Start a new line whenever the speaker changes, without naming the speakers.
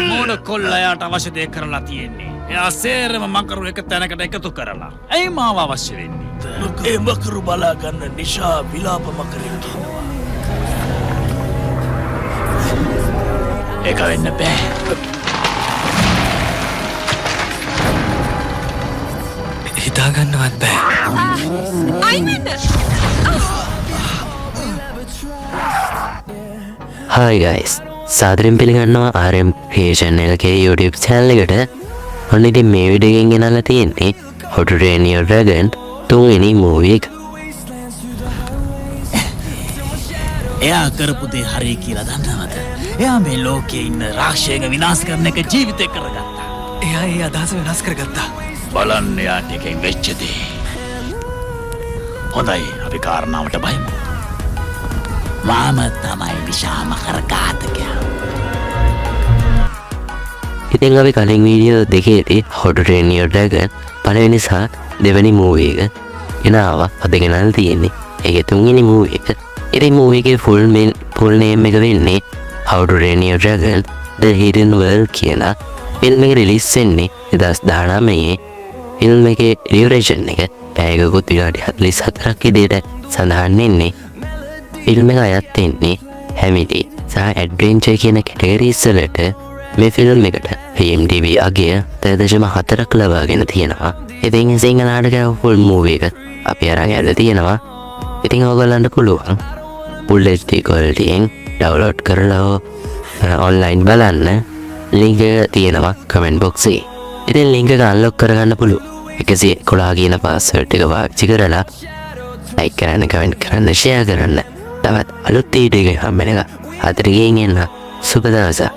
මොන කොල්ලයාට අවශ්‍ය දේ කරලා තියෙන්නේ. එයා සේරම මකරු එක තැනකට එකතු කරලා. ඇයි මාව අවශ්‍ය වෙන්නේ?
ඒ මකරු බලා ගන්න නිෂා විලාප මකරෙක් කියනවා.
ඒක වෙන්න බෑ.
හිතාගන්නවත් බෑ.
Hi guys, සාදරයෙන් පිළිගන්නවා RM Creation එකේ YouTube channel එකට. ඔන්න ඉතින් මේ වීඩියෝ එකෙන් ගෙනල්ලා තියෙන්නේ How to Train Your Dragon 2වෙනි movie එක.
එයා කරපු දේ හරි කියලා දන්නවද? එයා මේ ලෝකේ ඉන්න රාක්ෂයක විනාශ කරන එක ජීවිතේ කරගත්තා.
එයා ඒ අදහස වෙනස් කරගත්තා.
බලන්න එයාට එකෙන් වෙච්ච දේ. හොඳයි අපි කාරණාවට බහිමු. මාම තමයි විශාම කරකාතකයා.
ඉතින් අපි කලින් video දෙකේදී How to Train Your Dragon පළවෙනි සහ දෙවෙනි movie එක ගෙනාවා. අද ගෙනල්ලා තියෙන්නේ ඒකේ තුන්වෙනි movie එක. ඉතින් movie එකේ full name එක වෙන්නේ How to Train Your Dragon The Hidden World කියලා. ෆිල්ම් එක රිලීස් වෙන්නේ 2019. ෆිල්ම් එකේ ඩියුරේෂන් එක පැයකකුත් විනාඩි 44ක් විදිහට සඳහන් වෙන්නේ. ෆිල්ම් එක අයත් වෙන්නේ හැමිලි සහ ඇඩ්වෙන්චර් කියන කැටගරිස් වලට. මේ ෆිල්ම් එකට IMDb අගය 3.4ක් ලබාගෙන තියෙනවා. ඉතින් සිංහල නාටක ෆුල් මූවී එක අපි අරන් ඇවිල්ලා තියෙනවා. ඉතින් ඔයගොල්ලන්ට පුළුවන් full HD quality එකෙන් download කරලා online බලන්න. link එක තියෙනවා comment box එකේ. ඉතින් link එක unlock කරගන්න පුළුවන්. 111 කියන password එක පාවිච්චි කරලා like කරන්න, comment කරන්න, share කරන්න. තවත් අලුත් වීඩියෝ එකක් හම්බ වෙනකම් 4 ගෙන් එන්න සුබ දවසක්.